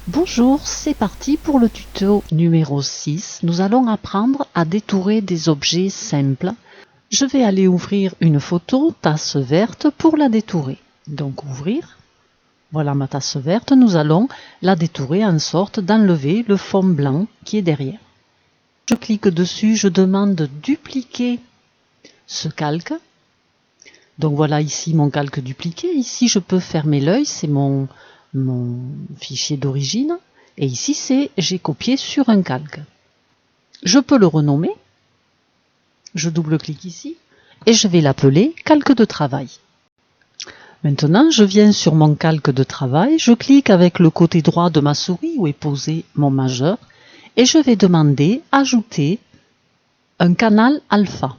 Bonjour, c'est parti pour le tuto numéro 6. Nous allons apprendre à détourer des objets simples. Je vais aller ouvrir une photo tasse verte pour la détourer. Donc ouvrir. Voilà ma tasse verte. Nous allons la détourer en sorte d'enlever le fond blanc qui est derrière. Je clique dessus, je demande de dupliquer ce calque. Donc voilà ici mon calque dupliqué. Ici je peux fermer l'œil, c'est mon fichier d'origine. Et ici j'ai copié sur un calque. Je peux le renommer. Je double-clique ici et je vais l'appeler calque de travail. Maintenant je viens sur mon calque de travail, je clique avec le côté droit de ma souris où est posé mon majeur et je vais demander ajouter un canal alpha,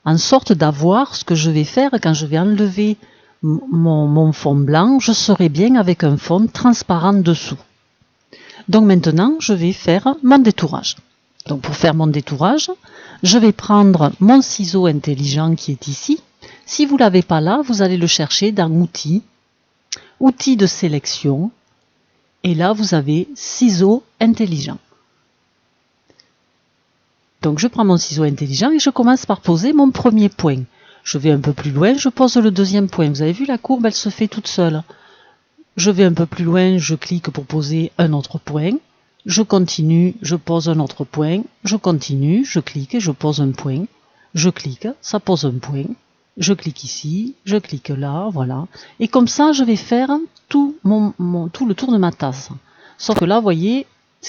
en sorte d'avoir ce que je vais faire quand je vais enlever mon fond blanc, je serai bien avec un fond transparent dessous. Donc maintenant, je vais faire mon détourage. Donc pour faire mon détourage, je vais prendre mon ciseau intelligent qui est ici. Si vous ne l'avez pas là, vous allez le chercher dans Outils, Outils de sélection, et là vous avez ciseau intelligent. Donc je prends mon ciseau intelligent et je commence par poser mon premier point. Je vais un peu plus loin, je pose le deuxième point. Vous avez vu, la courbe, elle se fait toute seule. Je vais un peu plus loin, je clique pour poser un autre point. Je continue, je pose un autre point. Je continue, je clique et je pose un point. Je clique, ça pose un point. Je clique ici, je clique là, voilà. Et comme ça, je vais faire tout le tour de ma tasse. Sauf que là, vous voyez,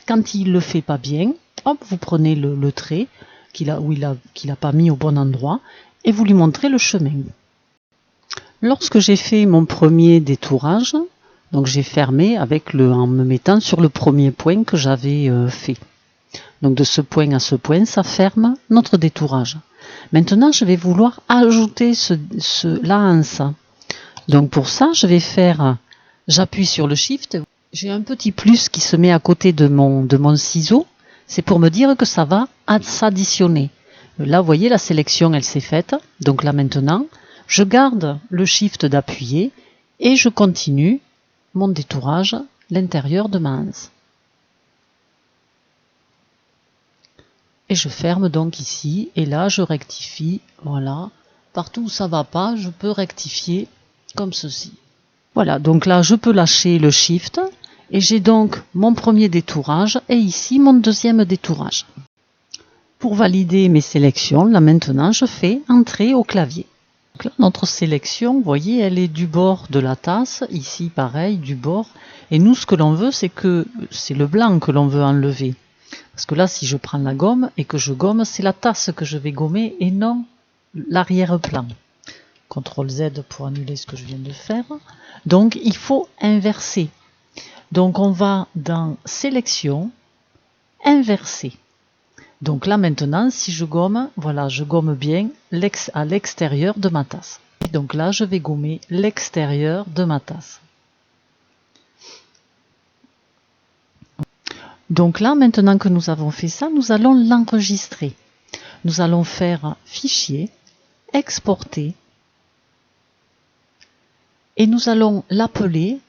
quand il ne le fait pas bien, hop, vous prenez le trait qu'il a pas mis au bon endroit et vous lui montrez le chemin. Lorsque j'ai fait mon premier détourage, donc j'ai fermé en me mettant sur le premier point que j'avais fait. Donc de ce point à ce point, ça ferme notre détourage. Maintenant, je vais vouloir ajouter là en ça. Donc pour ça, j'appuie sur le Shift. J'ai un petit plus qui se met à côté de mon ciseau. C'est pour me dire que ça va s'additionner. Là, vous voyez, la sélection, elle s'est faite. Donc là maintenant, je garde le Shift d'appuyer et je continue mon détourage, l'intérieur de ma anse. Et je ferme donc ici, et là je rectifie, voilà. Partout où ça va pas, je peux rectifier comme ceci. Voilà, donc là je peux lâcher le Shift, et j'ai donc mon premier détourage, et ici mon deuxième détourage. Pour valider mes sélections, là maintenant je fais entrer au clavier. Donc là, notre sélection, vous voyez, elle est du bord de la tasse, ici pareil, du bord. Et nous, ce que l'on veut, c'est le blanc que l'on veut enlever. Parce que là, si je prends la gomme et que je gomme, c'est la tasse que je vais gommer et non l'arrière-plan. CTRL Z pour annuler ce que je viens de faire. Donc, il faut inverser. Donc, on va dans Sélection, Inverser. Donc là maintenant, si je gomme, voilà, je gomme bien à l'extérieur de ma tasse. Donc là, je vais gommer l'extérieur de ma tasse. Donc là, maintenant que nous avons fait ça, nous allons l'enregistrer. Nous allons faire Fichier, Exporter, et nous allons l'appeler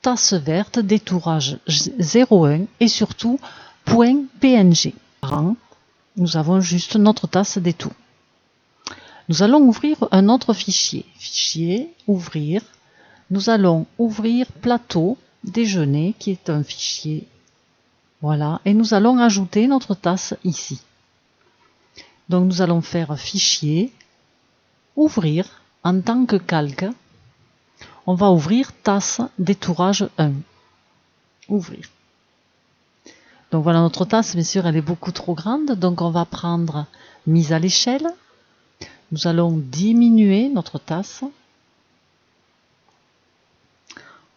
tasse verte détourage 01 et surtout .png. Nous avons juste notre tasse détour. Nous allons ouvrir un autre fichier. Fichier, ouvrir. Nous allons ouvrir plateau déjeuner qui est un fichier. Voilà. Et nous allons ajouter notre tasse ici. Donc nous allons faire fichier, ouvrir en tant que calque. On va ouvrir tasse détourage 1. Ouvrir. Donc voilà notre tasse, bien sûr, elle est beaucoup trop grande. Donc on va prendre mise à l'échelle. Nous allons diminuer notre tasse.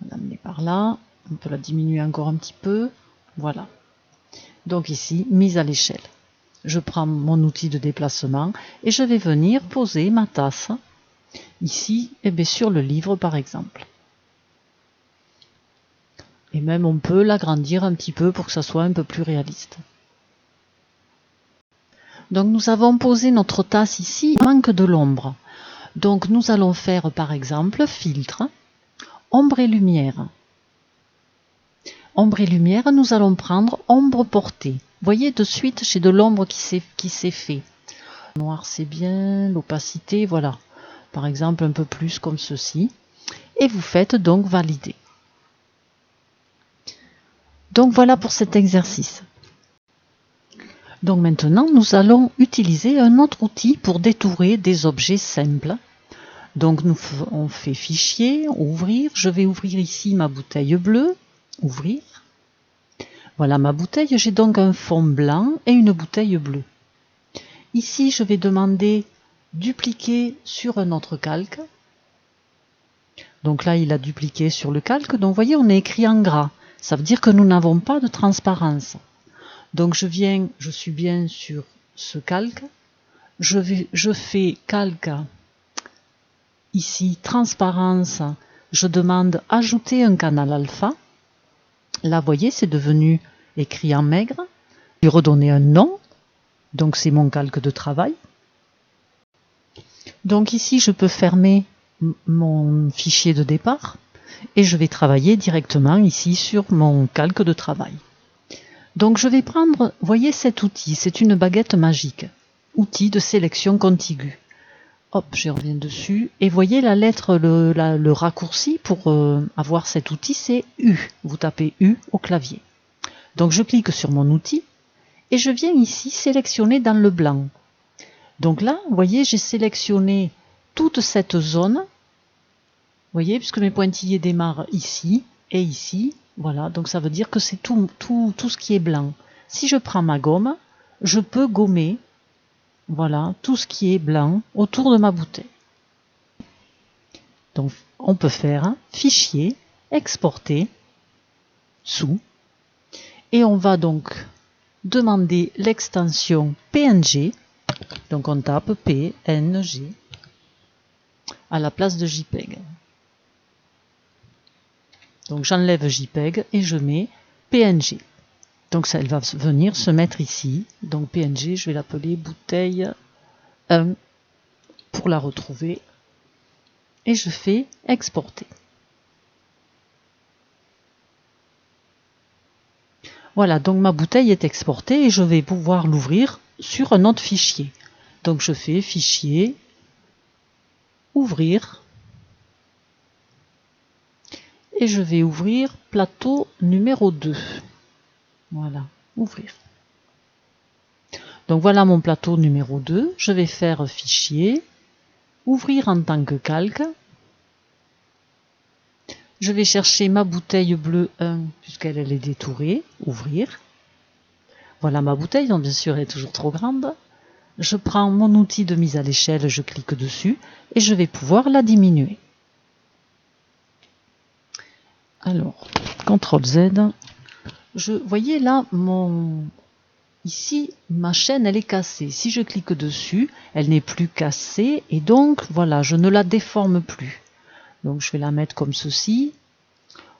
On la met par là. On peut la diminuer encore un petit peu. Voilà. Donc ici, mise à l'échelle. Je prends mon outil de déplacement et je vais venir poser ma tasse ici, et bien sur le livre par exemple. Et même on peut l'agrandir un petit peu pour que ça soit un peu plus réaliste. Donc nous avons posé notre tasse ici, il manque de l'ombre. Donc nous allons faire par exemple filtre, ombre et lumière. Ombre et lumière, nous allons prendre ombre portée. Vous voyez, de suite, j'ai de l'ombre qui s'est fait. Noir, c'est bien, l'opacité, voilà. Par exemple, un peu plus comme ceci. Et vous faites donc valider. Donc voilà pour cet exercice. Donc maintenant, nous allons utiliser un autre outil pour détourer des objets simples. Donc on fait fichier, ouvrir. Je vais ouvrir ici ma bouteille bleue. Ouvrir. Voilà ma bouteille. J'ai donc un fond blanc et une bouteille bleue. Ici, je vais demander dupliquer sur un autre calque. Donc là, il a dupliqué sur le calque. Donc vous voyez, on est écrit en gras. Ça veut dire que nous n'avons pas de transparence. Donc je suis bien sur ce calque. Je fais calque. Ici, transparence. Je demande ajouter un canal alpha. Là, vous voyez, c'est devenu écrit en maigre. Je vais redonner un nom. Donc c'est mon calque de travail. Donc ici, je peux fermer mon fichier de départ et je vais travailler directement ici sur mon calque de travail. Donc je vais prendre, voyez cet outil, c'est une baguette magique, outil de sélection contiguë. Hop, je reviens dessus et voyez la lettre, le raccourci pour avoir cet outil, c'est U. Vous tapez U au clavier. Donc je clique sur mon outil et je viens ici sélectionner dans le blanc. Donc là, vous voyez, j'ai sélectionné toute cette zone. Vous voyez, puisque mes pointillés démarrent ici et ici. Voilà, donc ça veut dire que c'est tout ce qui est blanc. Si je prends ma gomme, je peux gommer, voilà, tout ce qui est blanc autour de ma bouteille. Donc on peut faire fichier, exporter, sous. Et on va donc demander l'extension PNG. Donc on tape PNG à la place de JPEG. Donc j'enlève JPEG et je mets PNG. Donc ça, elle va venir se mettre ici. Donc PNG, je vais l'appeler bouteille 1 pour la retrouver. Et je fais exporter. Voilà, donc ma bouteille est exportée et je vais pouvoir l'ouvrir sur un autre fichier. Donc je fais fichier, ouvrir. Et je vais ouvrir plateau numéro 2. Voilà, ouvrir. Donc voilà mon plateau numéro 2. Je vais faire fichier, ouvrir en tant que calque. Je vais chercher ma bouteille bleue 1 puisqu'elle est détourée, ouvrir. Voilà ma bouteille, donc bien sûr elle est toujours trop grande. Je prends mon outil de mise à l'échelle, je clique dessus et je vais pouvoir la diminuer. Alors, CTRL Z. Voyez là, ici, ma chaîne, elle est cassée. Si je clique dessus, elle n'est plus cassée et donc, voilà, je ne la déforme plus. Donc, je vais la mettre comme ceci.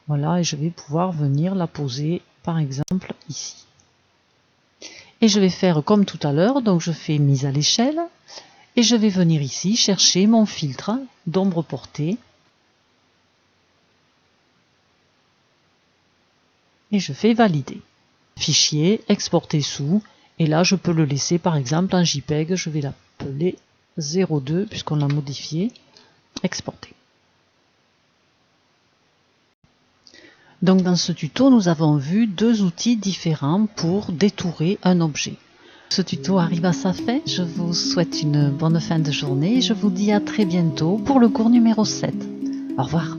Voilà, et je vais pouvoir venir la poser, par exemple, ici. Et je vais faire comme tout à l'heure, donc je fais mise à l'échelle et je vais venir ici chercher mon filtre d'ombre portée. Et je fais valider. Fichier, exporter sous, et là je peux le laisser par exemple en JPEG, je vais l'appeler 02 puisqu'on l'a modifié, exporter. Donc dans ce tuto, nous avons vu deux outils différents pour détourer un objet. Ce tuto arrive à sa fin, je vous souhaite une bonne fin de journée et je vous dis à très bientôt pour le cours numéro 7. Au revoir.